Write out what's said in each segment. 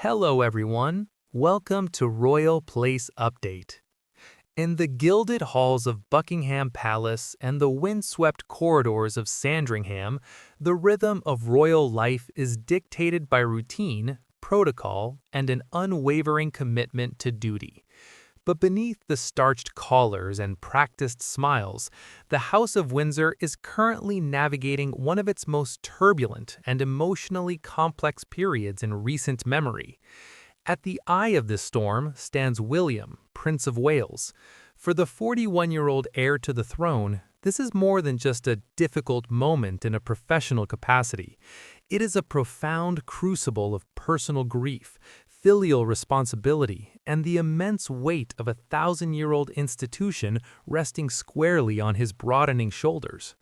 Hello everyone, welcome to Royal Place Update. In the gilded halls of Buckingham Palace and the windswept corridors of Sandringham, the rhythm of royal life is dictated by routine, protocol, and an unwavering commitment to duty. But beneath the starched collars and practiced smiles, the House of Windsor is currently navigating one of its most turbulent and emotionally complex periods in recent memory. At the eye of this storm stands William, Prince of Wales. For the 41-year-old heir to the throne, this is more than just a difficult moment in a professional capacity. It is a profound crucible of personal grief, filial responsibility, and the immense weight of a thousand-year-old institution resting squarely on his broadening shoulders.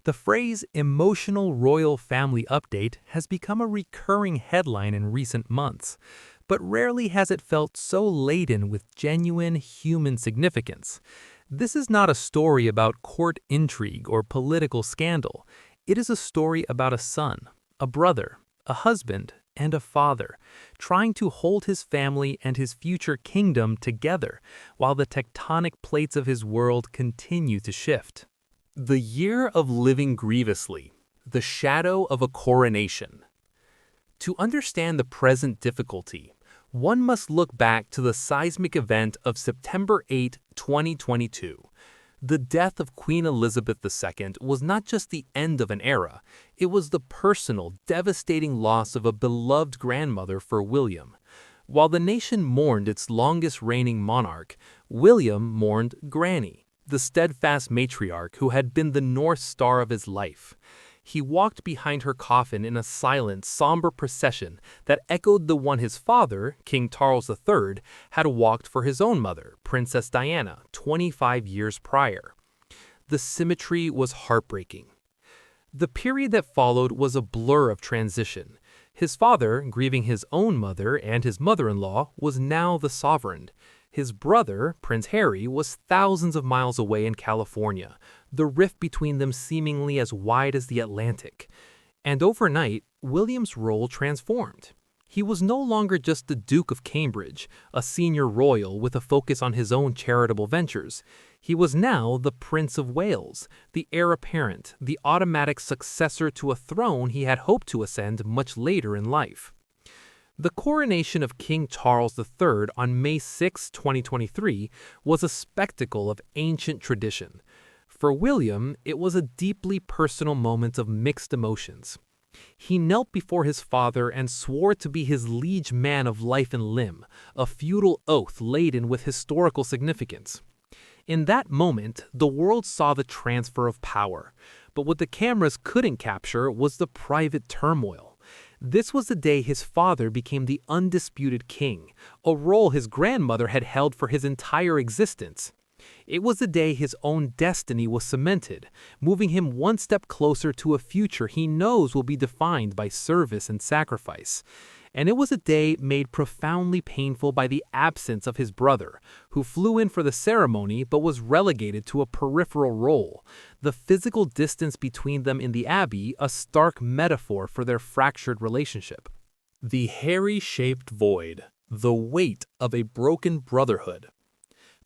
The phrase emotional royal family update has become a recurring headline in recent months, but rarely has it felt so laden with genuine human significance. This is not a story about court intrigue or political scandal. It is a story about a son, a brother, a husband, and a father, trying to hold his family and his future kingdom together while the tectonic plates of his world continue to shift. The year of living grievously, the shadow of a coronation. To understand the present difficulty, one must look back to the seismic event of September 8, 2022. The death of Queen Elizabeth II was not just the end of an era, it was the personal, devastating loss of a beloved grandmother for William. While the nation mourned its longest reigning monarch, William mourned Granny, the steadfast matriarch who had been the North Star of his life. He walked behind her coffin in a silent, somber procession that echoed the one his father, King Charles III, had walked for his own mother, Princess Diana, 25 years prior. The symmetry was heartbreaking. The period that followed was a blur of transition. His father, grieving his own mother and his mother-in-law, was now the sovereign. His brother, Prince Harry, was thousands of miles away in California, the rift between them seemingly as wide as the Atlantic. And overnight, William's role transformed. He was no longer just the Duke of Cambridge, a senior royal with a focus on his own charitable ventures. He was now the Prince of Wales, the heir apparent, the automatic successor to a throne he had hoped to ascend much later in life. The coronation of King Charles III on May 6, 2023, was a spectacle of ancient tradition. For William, it was a deeply personal moment of mixed emotions. He knelt before his father and swore to be his liege man of life and limb, a feudal oath laden with historical significance. In that moment, the world saw the transfer of power, but what the cameras couldn't capture was the private turmoil. This was the day his father became the undisputed king, a role his grandmother had held for his entire existence. It was the day his own destiny was cemented, moving him one step closer to a future he knows will be defined by service and sacrifice. And it was a day made profoundly painful by the absence of his brother, who flew in for the ceremony but was relegated to a peripheral role, the physical distance between them in the Abbey a stark metaphor for their fractured relationship. The hairy-shaped void, the weight of a broken brotherhood.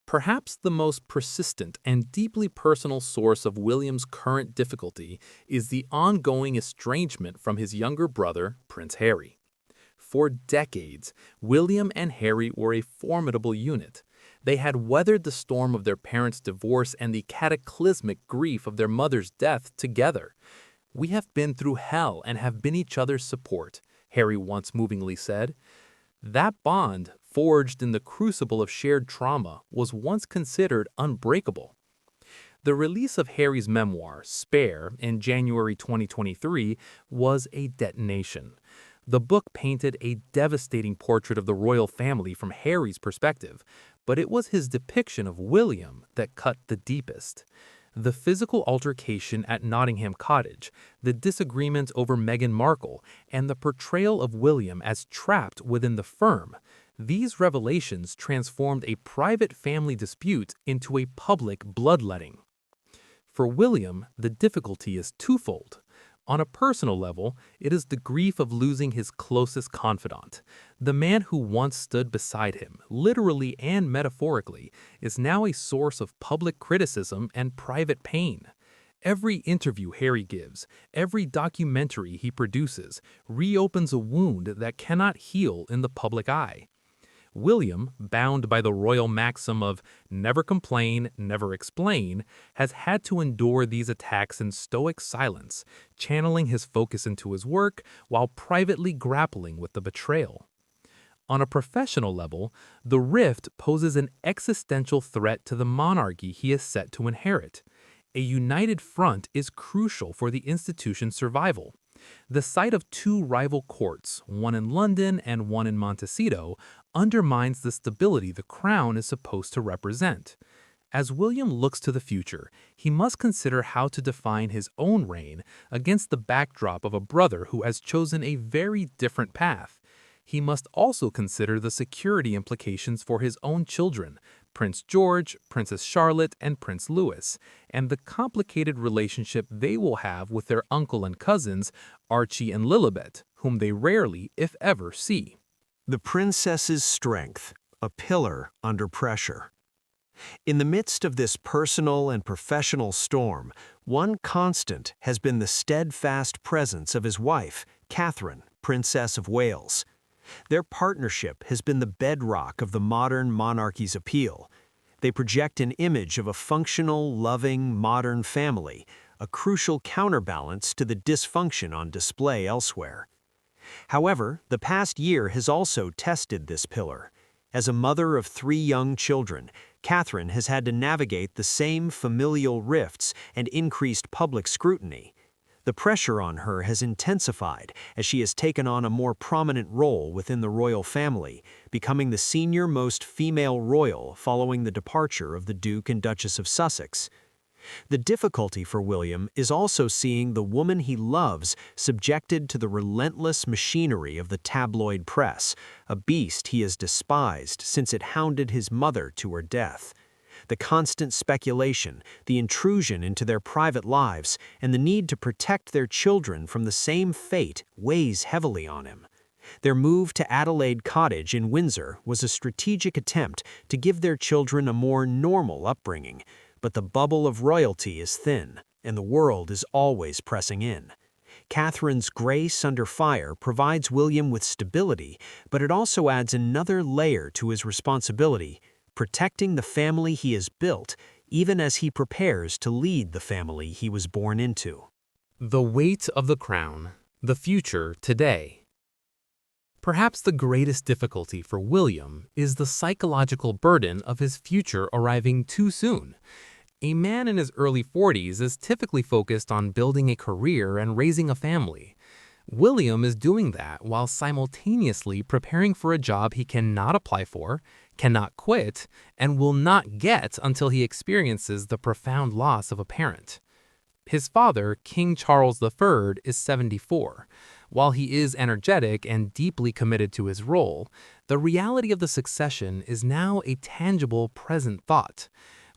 Perhaps the most persistent and deeply personal source of William's current difficulty is the ongoing estrangement from his younger brother, Prince Harry. For decades, William and Harry were a formidable unit. They had weathered the storm of their parents' divorce and the cataclysmic grief of their mother's death together. "We have been through hell and have been each other's support," Harry once movingly said. That bond, forged in the crucible of shared trauma, was once considered unbreakable. The release of Harry's memoir, Spare, in January 2023, was a detonation. The book painted a devastating portrait of the royal family from Harry's perspective, but it was his depiction of William that cut the deepest. The physical altercation at Nottingham Cottage, the disagreement over Meghan Markle, and the portrayal of William as trapped within the firm, these revelations transformed a private family dispute into a public bloodletting. For William, the difficulty is twofold. On a personal level, it is the grief of losing his closest confidant. The man who once stood beside him, literally and metaphorically, is now a source of public criticism and private pain. Every interview Harry gives, every documentary he produces, reopens a wound that cannot heal in the public eye. William, bound by the royal maxim of never complain, never explain, has had to endure these attacks in stoic silence, channeling his focus into his work while privately grappling with the betrayal. On a professional level, the rift poses an existential threat to the monarchy he is set to inherit. A united front is crucial for the institution's survival. The sight of two rival courts, one in London and one in Montecito, undermines the stability the crown is supposed to represent. As William looks to the future, he must consider how to define his own reign against the backdrop of a brother who has chosen a very different path. He must also consider the security implications for his own children, Prince George, Princess Charlotte, and Prince Louis, and the complicated relationship they will have with their uncle and cousins, Archie and Lilibet, whom they rarely, if ever, see. The princess's strength, a pillar under pressure. In the midst of this personal and professional storm, one constant has been the steadfast presence of his wife, Catherine, Princess of Wales. Their partnership has been the bedrock of the modern monarchy's appeal. They project an image of a functional, loving, modern family, a crucial counterbalance to the dysfunction on display elsewhere. However, the past year has also tested this pillar. As a mother of 3 young children, Catherine has had to navigate the same familial rifts and increased public scrutiny. The pressure on her has intensified as she has taken on a more prominent role within the royal family, becoming the senior-most female royal following the departure of the Duke and Duchess of Sussex. The difficulty for William is also seeing the woman he loves subjected to the relentless machinery of the tabloid press, a beast he has despised since it hounded his mother to her death. The constant speculation, the intrusion into their private lives, and the need to protect their children from the same fate weighs heavily on him. Their move to Adelaide Cottage in Windsor was a strategic attempt to give their children a more normal upbringing, but the bubble of royalty is thin, and the world is always pressing in. Catherine's grace under fire provides William with stability, but it also adds another layer to his responsibility, protecting the family he has built, even as he prepares to lead the family he was born into. The weight of the crown, the future today. Perhaps the greatest difficulty for William is the psychological burden of his future arriving too soon. A man in his early 40s is typically focused on building a career and raising a family. William is doing that while simultaneously preparing for a job he cannot apply for, cannot quit, and will not get until he experiences the profound loss of a parent. His father, King Charles III, is 74. While he is energetic and deeply committed to his role, the reality of the succession is now a tangible present thought.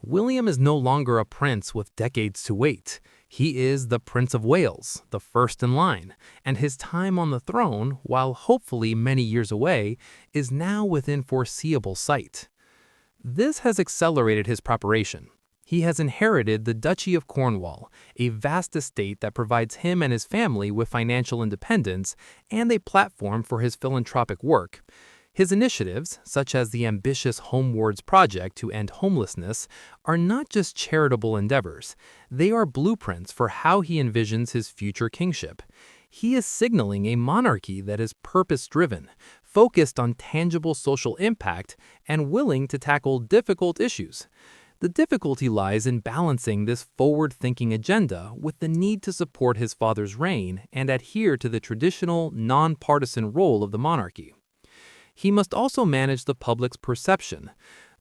William is no longer a prince with decades to wait. He is the Prince of Wales, the first in line, and his time on the throne, while hopefully many years away, is now within foreseeable sight. This has accelerated his preparation. He has inherited the Duchy of Cornwall, a vast estate that provides him and his family with financial independence and a platform for his philanthropic work. His initiatives, such as the ambitious Homewards project to end homelessness, are not just charitable endeavors. They are blueprints for how he envisions his future kingship. He is signaling a monarchy that is purpose-driven, focused on tangible social impact, and willing to tackle difficult issues. The difficulty lies in balancing this forward-thinking agenda with the need to support his father's reign and adhere to the traditional, non-partisan role of the monarchy. He must also manage the public's perception.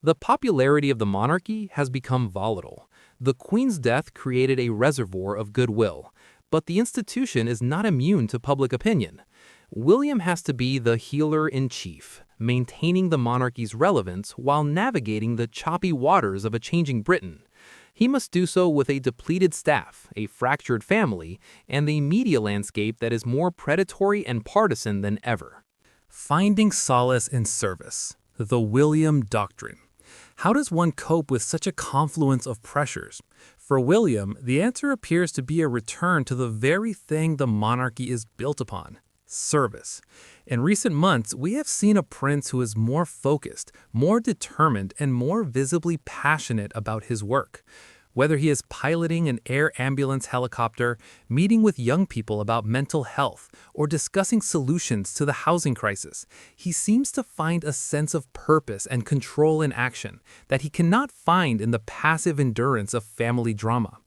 The popularity of the monarchy has become volatile. The Queen's death created a reservoir of goodwill, but the institution is not immune to public opinion. William has to be the healer-in-chief, maintaining the monarchy's relevance while navigating the choppy waters of a changing Britain. He must do so with a depleted staff, a fractured family, and a media landscape that is more predatory and partisan than ever. Finding solace in service. The William Doctrine. How does one cope with such a confluence of pressures? For William, the answer appears to be a return to the very thing the monarchy is built upon: service. In recent months, we have seen a prince who is more focused, more determined, and more visibly passionate about his work. Whether he is piloting an air ambulance helicopter, meeting with young people about mental health, or discussing solutions to the housing crisis, he seems to find a sense of purpose and control in action that he cannot find in the passive endurance of family drama.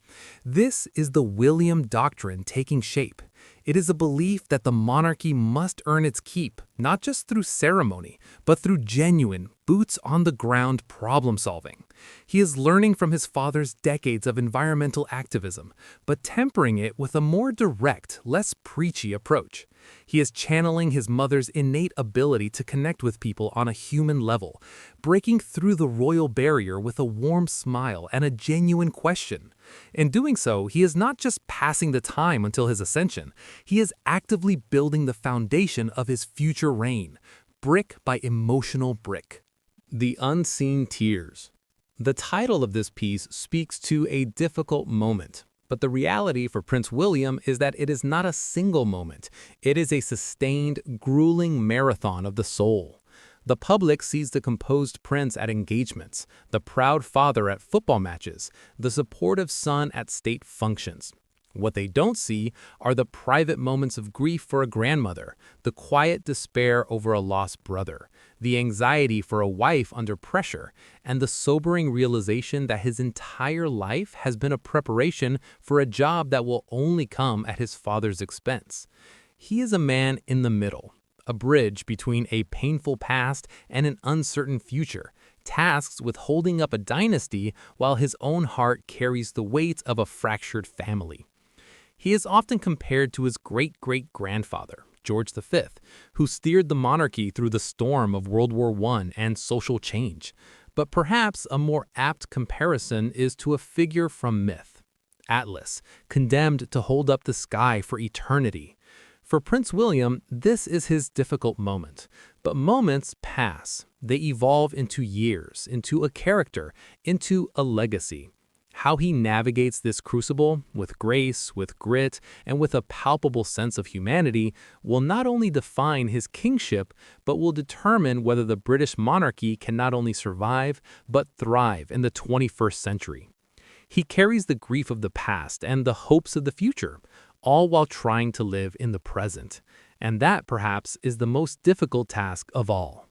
This is the William Doctrine taking shape. It is a belief that the monarchy must earn its keep, not just through ceremony, but through genuine, boots-on-the-ground problem-solving. He is learning from his father's decades of environmental activism, but tempering it with a more direct, less preachy approach. He is channeling his mother's innate ability to connect with people on a human level, breaking through the royal barrier with a warm smile and a genuine question. In doing so, he is not just passing the time until his ascension, he is actively building the foundation of his future reign, brick by emotional brick. The Unseen Tears. The title of this piece speaks to a difficult moment, but the reality for Prince William is that it is not a single moment. It is a sustained, grueling marathon of the soul. The public sees the composed prince at engagements, the proud father at football matches, the supportive son at state functions. What they don't see are the private moments of grief for a grandmother, the quiet despair over a lost brother, the anxiety for a wife under pressure, and the sobering realization that his entire life has been a preparation for a job that will only come at his father's expense. He is a man in the middle, a bridge between a painful past and an uncertain future, tasked with holding up a dynasty while his own heart carries the weight of a fractured family. He is often compared to his great-great-grandfather, George V, who steered the monarchy through the storm of World War I and social change. But perhaps a more apt comparison is to a figure from myth, Atlas, condemned to hold up the sky for eternity. For Prince William, this is his difficult moment. But moments pass. They evolve into years, into a character, into a legacy. How he navigates this crucible, with grace, with grit, and with a palpable sense of humanity, will not only define his kingship, but will determine whether the British monarchy can not only survive, but thrive in the 21st century. He carries the grief of the past and the hopes of the future, all while trying to live in the present. And that, perhaps, is the most difficult task of all.